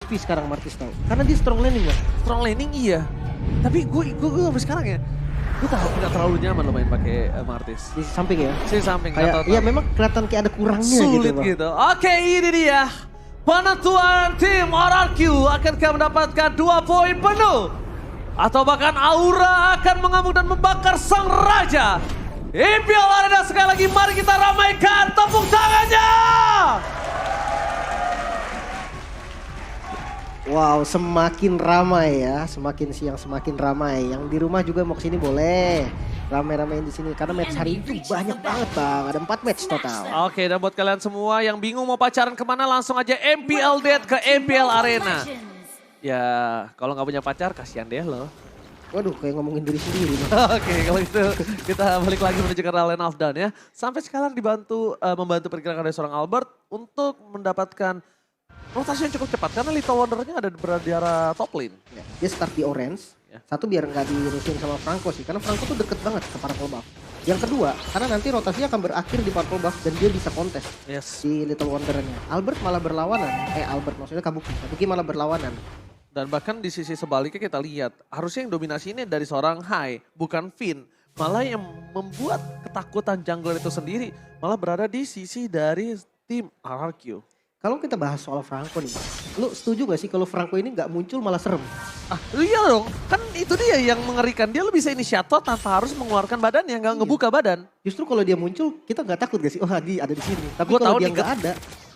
MVP sekarang Martis tahu. Karena dia strong landing Bang. Strong landing iya. Tapi gue sampai sekarang ya, gue nggak terlalu nyaman lo main pakai Martis. Di samping ya. Di samping. Kayak, iya memang kelihatan kayak ada kurangnya sulit gitu Bang. gitu. Oke, ini dia. Penentuan tim RRQ akankah mendapatkan 2 poin penuh? Atau bahkan Aura akan mengamuk dan membakar sang raja? IPL Arena sekali lagi, mari kita ramaikan tepuk tangannya! Wow, semakin ramai ya, semakin siang semakin ramai. Yang di rumah juga mau kesini boleh. Ramai-ramain di sini karena match hari itu banyak banget Bang. Ada 4 match total. Oke, dan buat kalian semua yang bingung mau pacaran kemana, langsung aja MPL Date ke MPL Arena. Ya, kalau nggak punya pacar, kasihan deh lo. Waduh, kayak ngomongin diri sendiri Bang. Oke, kalau itu kita balik lagi menuju ke Lane of Dawn ya. Sampai sekarang membantu pergerakan dari seorang Albert untuk mendapatkan rotasi yang cukup cepat. Karena Little Wonder-nya ada berada di arah top lane. Ya, dia start di orange. Ya. Satu biar nggak dirusuhin sama Franco sih. Karena Franco tuh deket banget ke Purple Buff. Yang kedua, karena nanti rotasinya akan berakhir di Purple Buff dan dia bisa kontes Yes. si Little Wonder-nya. Albert malah berlawanan. Albert maksudnya Kabuki. Kabuki malah berlawanan. Dan bahkan di sisi sebaliknya kita lihat, harusnya yang dominasi ini dari seorang Hai, bukan Finn. Malah yang membuat ketakutan jungler itu sendiri, malah berada di sisi dari tim RRQ. Kalau kita bahas soal Franco nih, lu setuju gak sih kalau Franco ini nggak muncul malah serem? Iya dong, kan itu dia yang mengerikan. Dia lebih bisa inisiator tanpa harus mengeluarkan badannya, nggak ngebuka badan. Justru kalau dia muncul, kita nggak takut gak sih? Oh dia ada di sini. Tapi Gua kalau tahu dia nih, nggak ada,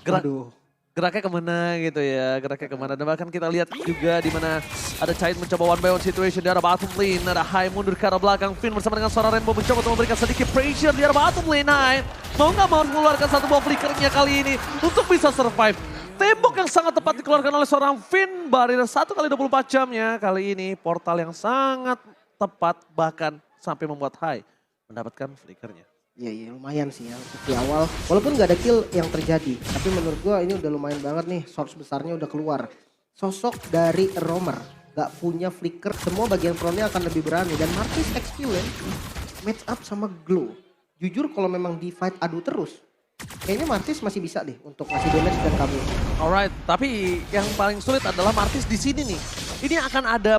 waduh. Geraknya kemana gitu ya, geraknya kemana. Dan bahkan kita lihat juga di mana ada Chait mencoba one by one situation di arah bottom lane. Ada Hai mundur ke arah belakang, Finn bersama dengan seorang Rainbow mencoba untuk memberikan sedikit pressure di arah bottom lane. Hai mau nggak mau mengeluarkan satu buah flickernya kali ini untuk bisa survive. Tembok yang sangat tepat dikeluarkan oleh seorang Finn. Barrier 1 kali 24 jamnya. Kali ini portal yang sangat tepat bahkan sampai membuat Hai mendapatkan flickernya. Iya lumayan sih ya untuk di awal. Walaupun nggak ada kill yang terjadi. Tapi menurut gua ini udah lumayan banget nih. Source besarnya udah keluar. Sosok dari Romer. Gak punya flicker. Semua bagian frontnya akan lebih berani. Dan Martis Experience match up sama Glow. Jujur kalau memang di fight adu terus. Kayaknya Martis masih bisa deh untuk ngasih damage dan kabur. Alright, tapi yang paling sulit adalah Martis di sini nih. Ini akan ada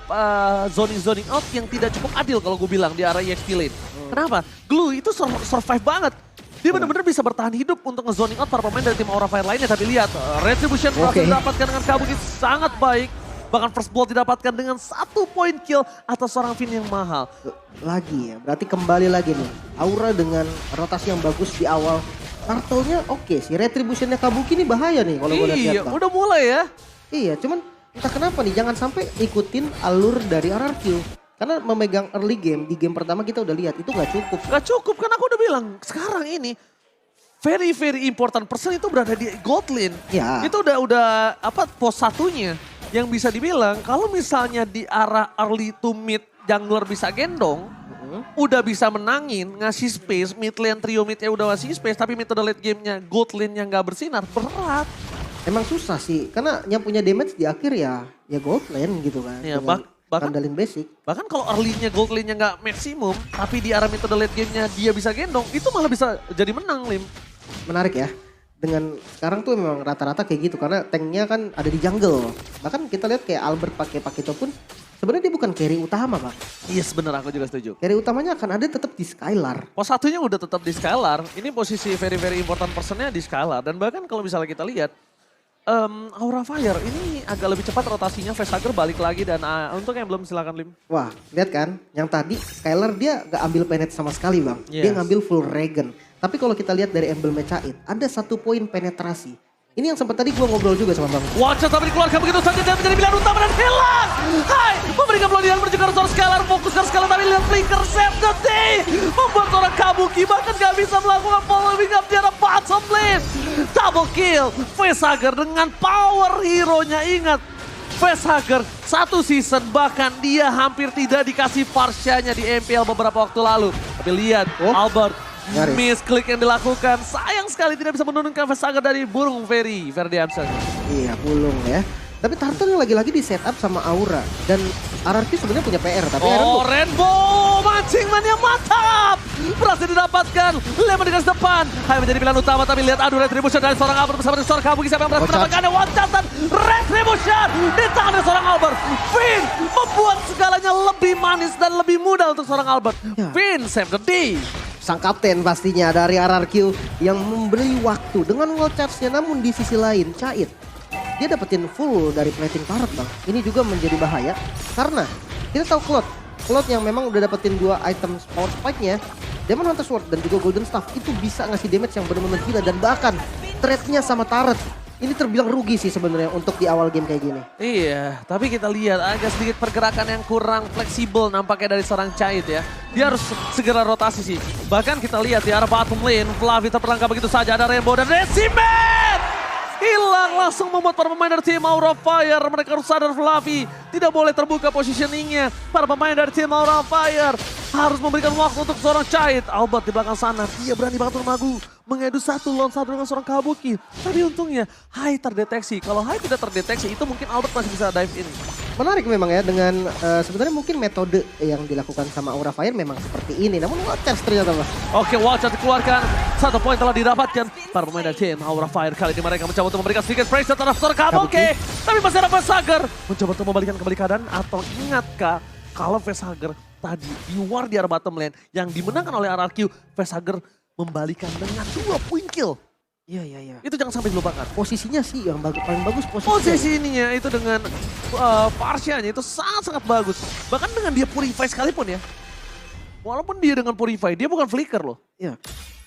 zoning out yang tidak cukup adil kalau gue bilang di arah EXP lane. Kenapa? Glue itu survive banget. Dia benar-benar bisa bertahan hidup untuk nge-zoning out para pemain dari tim Aura Fire lainnya. Tapi lihat, Retribution berhasil didapatkan dengan Kabuki sangat baik. Bahkan first blood didapatkan dengan 1 point kill atas seorang Finn yang mahal. Lagi ya, berarti kembali lagi nih. Aura dengan rotasi yang bagus di awal. Turtle-nya oke sih, Retribution-nya Kabuki ini bahaya nih kalau gue lihat. Iya, udah mulai ya. Iya, cuman entah kenapa nih, jangan sampai ikutin alur dari RRQ. Karena memegang early game, di game pertama kita udah lihat, itu gak cukup. Gak cukup, kan aku udah bilang sekarang ini very important person itu berada di gold lane. Ya. Itu udah pos satunya yang bisa dibilang kalau misalnya di arah early to mid jungler bisa gendong, udah bisa menangin, ngasih space, mid lane trio midnya udah ngasih space, tapi mid to the late gamenya gold lane yang gak bersinar, berat. Emang susah sih, karena yang punya damage di akhir ya gold lane gitu kan. Ya, bahkan andalin basic. Bahkan kalau early-nya gold lane-nya nggak maksimum, tapi di arah mid to the late game-nya dia bisa gendong, itu malah bisa jadi menang, Lim. Menarik ya. Dengan sekarang tuh memang rata-rata kayak gitu, karena tanknya kan ada di jungle. Bahkan kita lihat kayak Albert pakai Pakito pun sebenarnya dia bukan carry utama Bang. Yes, bener, aku juga setuju. Carry utamanya akan ada tetap di Skylar. Pos satunya udah tetap di Skylar, ini posisi very important personnya di Skylar. Dan bahkan kalau misalnya kita lihat, Aura Fire ini agak lebih cepat rotasinya, Facehugger balik lagi dan untuk yang belum silakan Lim. Wah, lihat kan, yang tadi Skylar dia gak ambil penet sama sekali Bang. Yes. Dia ngambil full Regen. Tapi kalau kita lihat dari embelnya Cait, ada 1 poin penetrasi. Ini yang sempat tadi gue ngobrol juga sama Bang. Watcher tapi dikeluarkan begitu saja dan menjadi pilihan utama dan hilang. Hai, memberikan pelodian menuju ke arah Skylar, fokus ke Skylar tapi lihat flicker save the day. Membuat orang Kabuki bahkan gak bisa melakukan following up di arah bottom lane. Double kill, Facehugger dengan power hero-nya, ingat. Facehugger 1 season bahkan dia hampir tidak dikasih Farsha-nya di MPL beberapa waktu lalu. Tapi lihat, Albert. Misklik yang dilakukan, sayang sekali tidak bisa menurunkan Facehugger dari burung Ferdiamson. Iya, bulung ya. Tapi Turtle yang lagi-lagi di setup sama Aura. Dan RRQ sebenarnya punya PR, tapi Rainbow mancing man yang mantap. berhasil didapatkan. Lemon di garis depan. Hai menjadi pilihan utama, tapi lihat adu Retribution dari seorang Albert bersama dengan seorang Kabuki. Siapa yang berhasil mendapatkannya? One shot dan Retribution di tangan dari seorang Albert. Finn membuat segalanya lebih manis dan lebih mudah untuk seorang Albert. Ya. Finn save the day. Sang kapten pastinya dari RRQ yang memberi waktu dengan wall charge-nya, namun di sisi lain Cait dia dapetin full dari plating turret bang. Ini juga menjadi bahaya karena kita tahu Cloud yang memang udah dapetin 2 item power spike-nya, Demon Hunter Sword dan juga Golden Staff itu bisa ngasih damage yang benar-benar gila, dan bahkan trade-nya sama turret ini terbilang rugi sih sebenarnya untuk di awal game kayak gini. Iya, tapi kita lihat agak sedikit pergerakan yang kurang fleksibel nampaknya dari seorang Cait ya. Dia harus segera rotasi sih. Bahkan kita lihat di arah bottom lane, Flavi terperangkap begitu saja. Ada Rainbow dan Decimet! Hilang langsung membuat para pemain dari tim Aura Fire. Mereka harus sadar Flavi tidak boleh terbuka positioningnya. Para pemain dari tim Aura Fire harus memberikan waktu untuk seorang Cait. Albert di belakang sana, dia berani banget bermagu. Mengadu 1 lawan 1 dengan seorang Kabuki. Tapi untungnya Hai terdeteksi. Kalau Hai tidak terdeteksi itu mungkin Albert masih bisa dive in. Menarik memang ya dengan sebenarnya mungkin metode yang dilakukan sama Aura Fire memang seperti ini. Namun Watchers ternyata Mas. Oke, Watchers dikeluarkan. 1 poin telah didapatkan. Para pemain dari tim Aura Fire kali ini mereka mencoba untuk memberikan sedikit pressure terhadap seorang Kabuki. Tapi masih ada Facehager. Mencoba untuk membalikan kembali keadaan. Atau ingatkah kalau Facehager tadi di war di arah bottom lane yang dimenangkan oleh RRQ, Facehager membalikan dengan 2 point kill. Iya. Itu jangan sampai dilupakan. Posisinya sih yang paling bagus posisinya. Posisinya itu dengan Parsianya itu sangat-sangat bagus. Bahkan dengan dia Purify sekalipun ya. Walaupun dia dengan Purify, dia bukan flicker loh. Iya.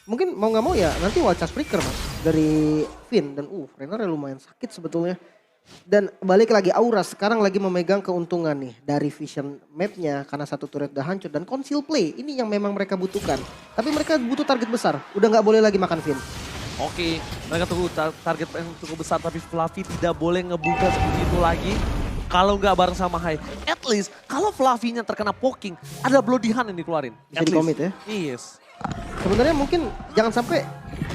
Mungkin mau nggak mau ya nanti Watchers flicker Mas dari Finn, dan Renner lumayan sakit sebetulnya. Dan balik lagi Aura sekarang lagi memegang keuntungan nih dari vision mapnya karena 1 turret udah hancur dan conceal play ini yang memang mereka butuhkan. Tapi mereka butuh target besar, udah nggak boleh lagi makan Finn. Oke, mereka tunggu target yang cukup besar tapi Fluffy tidak boleh ngebuka seperti itu lagi. Kalau nggak bareng sama Hai. At least kalau Fluffy-nya terkena poking, ada Bloody Hand yang dikeluarin. Bisa di-commit ya? Yes. Sebenarnya mungkin jangan sampai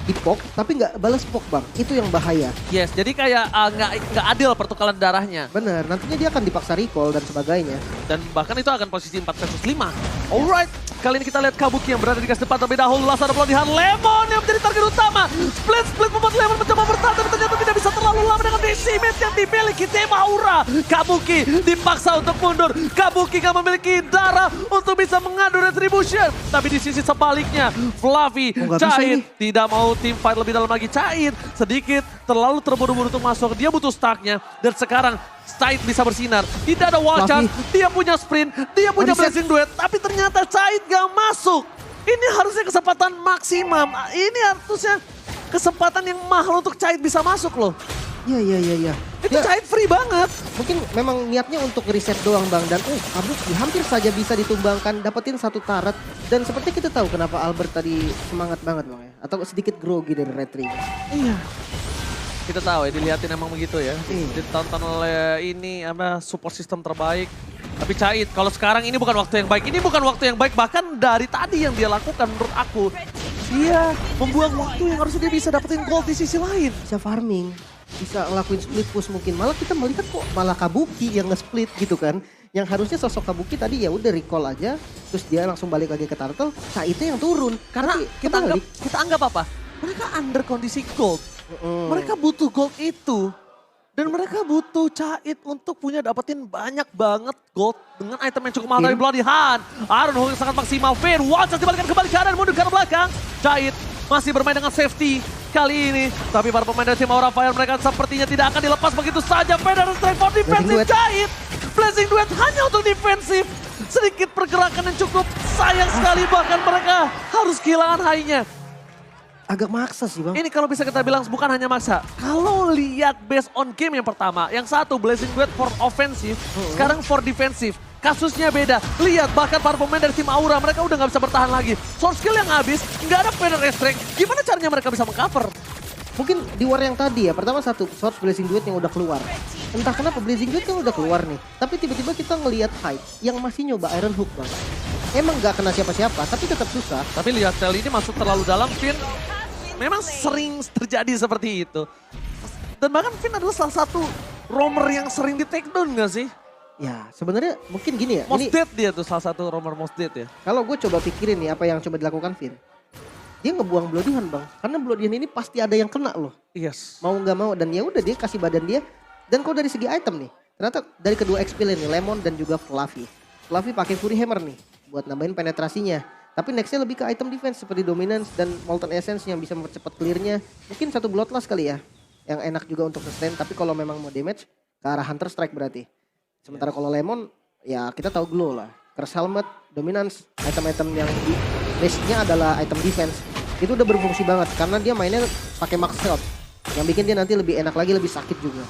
di-poke tapi nggak balas poke bang, itu yang bahaya. Yes, jadi kayak nggak adil pertukaran darahnya. Bener, nantinya dia akan dipaksa recall dan sebagainya. Dan bahkan itu akan posisi 4 versus 5. Alright, kali ini kita lihat Kabuki yang berada di garis depan terlebih dahulu. Langsung ada Bloody Hand, Lemon yang menjadi target utama. Split membuat Lemon mencoba bertahan tapi ternyata tidak bisa terlalu lama dengan Decimet yang dimiliki tim Aura. Kabuki dipaksa untuk mundur. Kabuki gak memiliki darah untuk bisa mengadu Retribution. Tapi di sisi sebaliknya, Fluffy, Cait tidak mau team fight lebih dalam lagi. Cait sedikit terlalu terburu-buru untuk masuk. Dia butuh stacknya dan sekarang Cait bisa bersinar. Tidak ada wall charge, dia punya sprint, dia punya blazing duet. Tapi ternyata Cait gak masuk. Ini harusnya kesempatan maksimum. Ini harusnya kesempatan yang mahal untuk Cait bisa masuk loh. Iya. Itu Cait free banget. Mungkin memang niatnya untuk reset doang bang. Dan Kabuki hampir saja bisa ditumbangkan, dapetin 1 turret. Dan seperti kita tahu kenapa Albert tadi semangat banget bang ya. Atau sedikit grogi dari retri. Iya. Kita tahu ya, dilihatin emang begitu ya. Ditonton oleh ini support system terbaik. Tapi Cait, kalau sekarang ini bukan waktu yang baik. Ini bukan waktu yang baik, bahkan dari tadi yang dia lakukan menurut aku. Dia membuang waktu yang harusnya dia bisa dapetin gold di sisi lain. Bisa farming, bisa ngelakuin split push mungkin. Malah kita melihat kok malah Kabuki yang nge-split gitu kan. Yang harusnya sosok Kabuki tadi ya udah recall aja. Terus dia langsung balik lagi ke turtle. Caitnya yang turun. Karena kita anggap apa? Mereka under kondisi gold. Mereka butuh gold itu. Dan mereka butuh Cait untuk dapetin banyak banget gold dengan item yang cukup mahal dari Bloody Hand. Iron Hawk yang sangat maksimal. Finn, Watchers dibalikan kembali ke arah mundur ke arah belakang. Cait masih bermain dengan safety kali ini. Tapi para pemain dari tim Aura Fire mereka sepertinya tidak akan dilepas begitu saja. Finn dan strike for defensive Cait. Blazing duet hanya untuk defensif. Sedikit pergerakan yang cukup sayang sekali, bahkan mereka harus kehilangan high-nya. Agak maksa sih bang. Ini kalau bisa kita bilang bukan hanya maksa. Kalau lihat based on game yang pertama, yang satu Blazing Duet for offensive, sekarang for defensive. Kasusnya beda. Lihat bahkan para pemain dari tim Aura mereka udah nggak bisa bertahan lagi. Source skill yang habis, nggak ada Feather Restrict. Gimana caranya mereka bisa mengcover? Mungkin di war yang tadi ya, pertama 1 source Blazing Duet yang udah keluar. Entah kenapa Blazing Duet yang udah keluar nih. Tapi tiba-tiba kita ngelihat Hyde yang masih nyoba Iron Hook bang. Emang nggak kena siapa-siapa, tapi tetap susah. Tapi lihat Tel ini masuk terlalu dalam, Finn. Memang sering terjadi seperti itu. Dan bahkan Finn adalah salah satu roamer yang sering di take down gak sih? Ya sebenarnya mungkin gini ya. Most Ini dead dia tuh salah satu romer most dead ya. kalau gue coba pikirin nih apa yang coba dilakukan Vin. Dia ngebuang Bloodihan bang. Karena Bloodihan ini pasti ada yang kena loh. Yes. Mau nggak mau dan ya udah dia kasih badan dia. Dan kalau dari segi item nih. Ternyata dari kedua XP lane nih Lemon dan juga Fluffy. Fluffy pakai Fury Hammer nih. Buat nambahin penetrasinya. Tapi nextnya lebih ke item defense seperti Dominance dan Molten Essence yang bisa mempercepat clearnya. Mungkin satu Bloodlust kali ya. Yang enak juga untuk sustain. Tapi kalau memang mau damage ke arah Hunter Strike berarti. Sementara kalau Lemon ya kita tahu Glow lah. Curse Helmet, Dominance, item-item yang di base-nya adalah item defense. Itu udah berfungsi banget karena dia mainnya pakai max health. Yang bikin dia nanti lebih enak lagi, lebih sakit juga.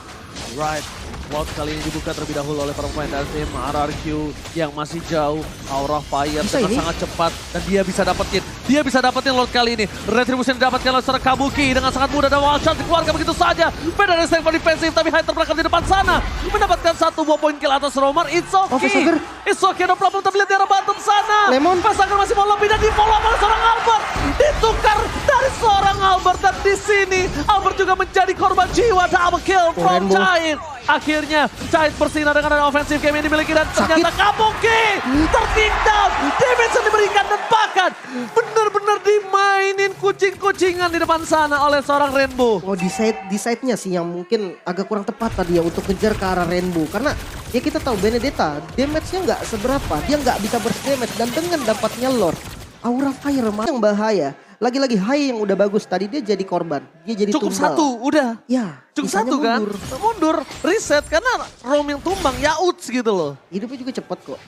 Right. World kali ini dibuka terlebih dahulu oleh para pemain dari tim RRQ yang masih jauh. Aura Fire Bisa dengan ini? sangat cepat dan dia bisa dapetin. Dia bisa dapetin Lord kali ini. Retribution didapatkan oleh seorang Kabuki dengan sangat mudah dan wild shot dikeluarkan begitu saja. Beda dari stand for defensive tapi Hyter berangkat di depan sana. Mendapatkan satu buah poin kill atas Romer. It's okay. Fasager. It's okay, no problem. Tapi lihat di arah bottom sana. Lemon. Fasager masih mau lebih dan di follow up oleh seorang Albert. Ditukar dari seorang Albert dan di sini Albert juga menjadi korban jiwa. Double kill from Rainbow. Giant. Akhirnya Giant bersinar dengan ada offensive game yang dimiliki dan ternyata Kabuki tertinggal. Damage yang diberikan dan bahkan benar-benar dimainin kucing-kucingan di depan sana oleh seorang Rainbow. Oh di side-nya sih yang mungkin agak kurang tepat tadi ya untuk ngejar ke arah Rainbow. Karena ya kita tahu Benedetta damage-nya nggak seberapa. Dia nggak bisa burst damage dan dengan dapatnya Lord. Aura Fire yang bahaya. Lagi-lagi High yang udah bagus tadi dia jadi korban. Dia jadi Cukup tumbal. satu, udah. Ya, Cukup sisanya satu kan? mundur. Mundur, reset karena Rom yang tumbang, ya uts gitu loh. Hidupnya juga cepet kok.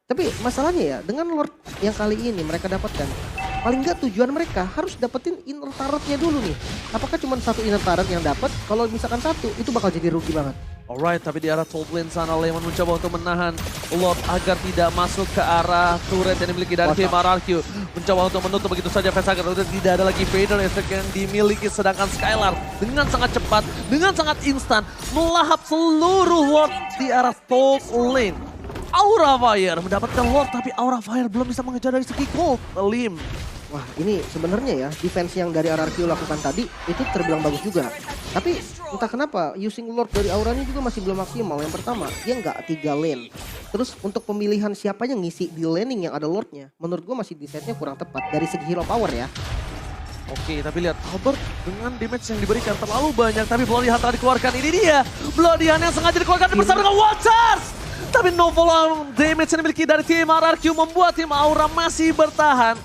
Tapi masalahnya ya dengan Lord yang kali ini mereka dapatkan. Paling nggak tujuan mereka harus dapetin inner turret-nya dulu nih. Apakah cuma satu inner turret yang dapat? Kalau misalkan satu itu bakal jadi rugi banget. Alright, tapi di arah top lane sana Lemon mencoba untuk menahan Lord agar tidak masuk ke arah turret yang dimiliki dari tim RRQ. Mencoba untuk menutup begitu saja Fasager. Udah tidak ada lagi Vader effect yang dimiliki. Sedangkan Skylar dengan sangat cepat, dengan sangat instan melahap seluruh Lord di arah top lane. Aura Fire mendapatkan Lord tapi Aura Fire belum bisa mengejar dari segi gold. Lim. Wah ini sebenarnya ya defense yang dari RRQ lakukan tadi itu terbilang bagus juga. Tapi entah kenapa using Lord dari auranya juga masih belum maksimal. Yang pertama dia nggak 3 lane. Terus untuk pemilihan siapa yang ngisi di laning yang ada Lordnya. Menurut gue masih desainnya kurang tepat dari segi hero power ya. Oke, tapi lihat Albert dengan damage yang diberikan terlalu banyak. Tapi Bloodihan telah dikeluarkan, ini dia. Bloodihan yang sengaja dikeluarkan bersama dengan Watchers. Tapi no follow damage yang dimiliki dari tim RRQ membuat tim Aura masih bertahan.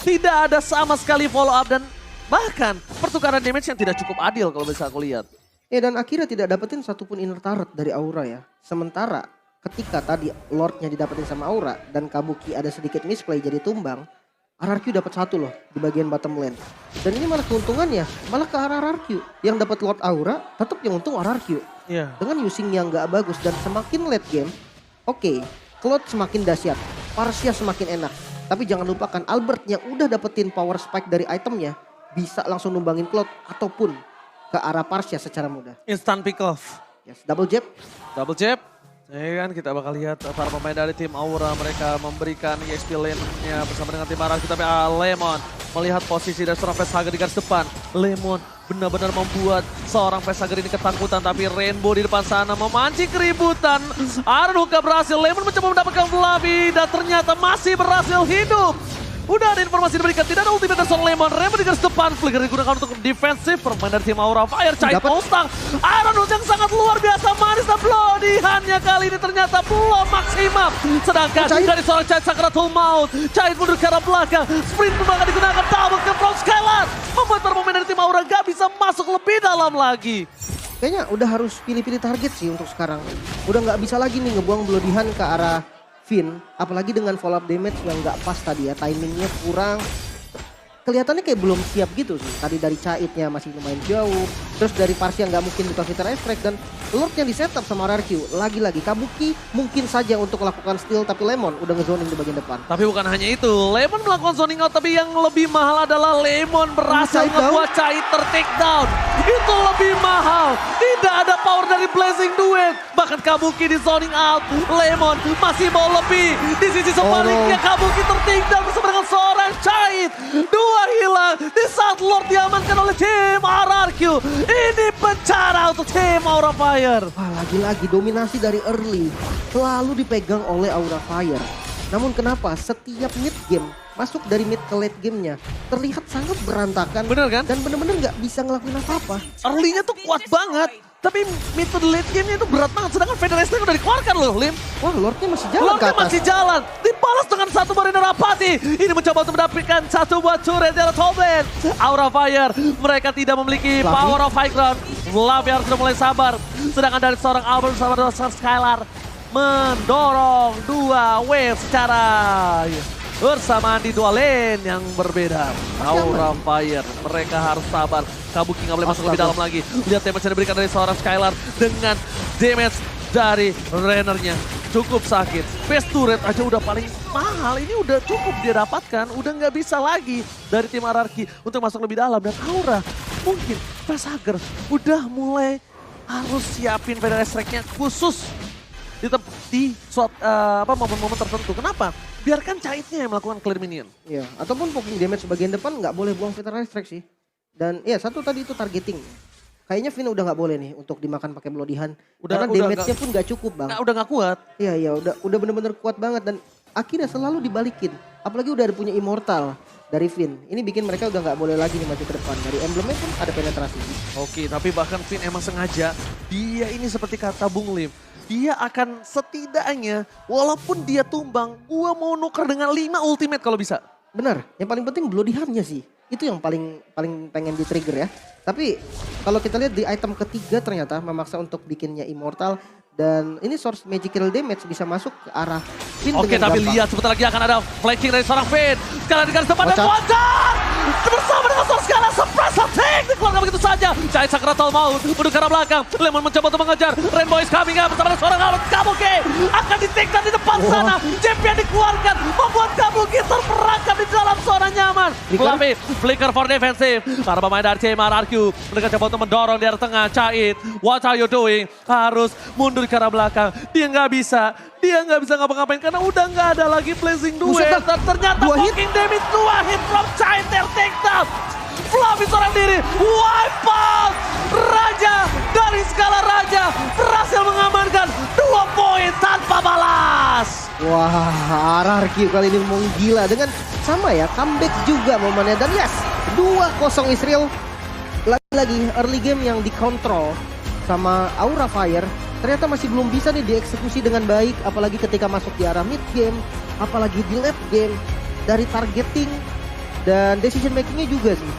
Tidak ada sama sekali follow up dan bahkan pertukaran damage yang tidak cukup adil kalau bisa aku lihat. Ya dan akhirnya tidak dapetin satupun inner turret dari Aura ya. Sementara ketika tadi Lordnya didapetin sama Aura dan Kabuki ada sedikit misplay jadi tumbang. RRQ dapat satu loh di bagian bottom lane. Dan ini malah keuntungannya malah ke arah RRQ. Yang dapat Lord Aura tetap yang untung RRQ. Iya. Dengan using yang gak bagus dan semakin late game. Oke, Cloud semakin dahsyat. Parsia semakin enak. Tapi jangan lupakan Albert yang udah dapetin power spike dari itemnya. Bisa langsung numbangin Cloud ataupun ke arah Parsia secara mudah. Instant pick off. Yes, double jab. Double jab. Ya kan kita bakal lihat para pemain dari tim Aura mereka memberikan EXP lane-nya bersama dengan tim RRQ. Tapi Lemon melihat posisi dari seorang Facehager di garis depan. Lemon benar-benar membuat seorang Facehager ini ketakutan. Tapi Rainbow di depan sana memancing keributan. Arnuka berhasil, Lemon mencoba mendapatkan Fluffy dan ternyata masih berhasil hidup. Udah ada informasi diberikan, tidak ada ultimate dari seorang Lemon. Rainbow di garis depan, Flicker digunakan untuk defensif. Permain dari tim Aura Fire, Cahit Mustang. Iron yang sangat luar biasa manis dan Bloodihan-nya kali ini ternyata belum maksimal. Sedangkan dari seorang Cahit Sakratul Maut, Cahit mundur ke arah belakang. Sprint bakal digunakan, double kill from Skylar. Membuat para pemain dari tim Aura gak bisa masuk lebih dalam lagi. Kayaknya udah harus pilih-pilih target sih untuk sekarang. Udah nggak bisa lagi nih ngebuang Bloodihan ke arah Finn, apalagi dengan follow up damage yang nggak pas tadi ya, timingnya kurang. Kelihatannya kayak belum siap gitu sih. Tadi dari Caitnya masih lumayan jauh. Terus dari Parsia nggak mungkin buka fitur strike. Dan Lord yang di setup sama RRQ. Lagi-lagi Kabuki mungkin saja untuk melakukan steal. Tapi Lemon udah ngezoning di bagian depan. Tapi bukan hanya itu. Lemon melakukan zoning out. Tapi yang lebih mahal adalah Lemon berhasil membuat Cahit ter-take down. Itu lebih mahal. Tidak ada power dari Blazing Duet. Bahkan Kabuki di zoning out. Lemon masih mau lebih. Di sisi sebaliknya Kabuki ter-take down bersama dengan seorang Cahit. 2 dua hilang di saat Lord diamankan oleh tim RRQ. Ini bencana untuk tim Aura Fire. Wah, lagi-lagi dominasi dari early selalu dipegang oleh Aura Fire. Namun kenapa setiap mid game, masuk dari mid ke late gamenya terlihat sangat berantakan. Bener kan? Dan bener-bener nggak bisa ngelakuin apa-apa. Early-nya tuh kuat banget. Tapi mid to late game-nya itu berat banget. Sedangkan Federation udah dikeluarkan loh, Lim. Wah, Lordnya masih jalan ke Lordnya atas. masih jalan. Dibalas dengan satu Mariner Apathy. Ini mencoba untuk mendapatkan satu buat turret dari Toblen. Aura Fire. Mereka tidak memiliki Fluffy. power of high ground. Fluffy harus sudah mulai sabar. Sedangkan dari seorang Albert sama seorang Skylar. Mendorong dua wave secara bersamaan di dua lane yang berbeda. Aura Fire. Mereka harus sabar. Kabuki nggak boleh masuk lebih dalam lagi. Lihat damage yang diberikan dari seorang Skylar. Dengan damage dari Rennernya. Cukup sakit. Face turret aja udah paling mahal. Ini udah cukup dia dapatkan. Udah nggak bisa lagi dari tim RRQ untuk masuk lebih dalam. Dan Aura mungkin Fasager udah mulai harus siapin Federation Strike-nya khusus di momen-momen tertentu. Kenapa? Biarkan Caitnya yang melakukan clear minion. Iya, ataupun poking damage bagian depan nggak boleh buang Veteran Strike sih. Dan ya satu tadi itu targeting. Kayaknya Vin udah nggak boleh nih untuk dimakan pakai Bloodihan. Karena damage-nya pun nggak cukup, Bang. Udah nggak kuat. Iya, udah bener-bener kuat banget dan akhirnya selalu dibalikin. Apalagi udah ada punya Immortal dari Vin. Ini bikin mereka udah nggak boleh lagi nih maju ke depan. Dari emblemnya pun ada penetrasi. Oke, tapi bahkan Vin emang sengaja. Dia ini seperti kata Bung Lim. Dia akan setidaknya, walaupun dia tumbang, gua mau nuker dengan 5 ultimate kalau bisa. Benar, yang paling penting Bloodihan-nya sih. Itu yang paling pengen di trigger ya. Tapi kalau kita lihat di item ketiga ternyata memaksa untuk bikinnya Immortal. Dan ini source magical damage bisa masuk ke arah Finn. Oke, dengan tapi gampang. lihat sebentar lagi akan ada flanking dari seorang Finn. Sekarang di garis depan dan Wajar. Wajar bersama dengan seorang Skala surprise attack dikeluarkan begitu saja. Cahit Sakratal Maut menuju ke arah belakang. Lemon mencoba untuk mengejar. Rainbow is coming up bersama dengan seorang Albert Kabuki. Akan di-take di depan sana. Champion dikeluarkan membuat Kabuki terperangkap di dalam zona nyaman. Fluffy, flicker for defensive. Para pemain dari tim RRQ mereka coba untuk mendorong di arah tengah. Cahit, what are you doing? Harus mundur ke arah belakang. Dia nggak bisa ngapa-ngapain karena udah nggak ada lagi blazing duel. Buset, Dan ternyata dua hit. fucking damage 2 hit from Cahit take down. Fluffy seorang diri, wipe out. Raja dari skala Raja berhasil mengamankan 2 poin tanpa balas. Wah, RRQ kali ini menggila dengan sama ya, comeback juga momennya. Dan yes, 2-0 Israel. Lagi-lagi early game yang dikontrol sama Aura Fire. Ternyata masih belum bisa nih dieksekusi dengan baik. Apalagi ketika masuk di arah mid game. Apalagi di late game. Dari targeting dan decision makingnya juga sih.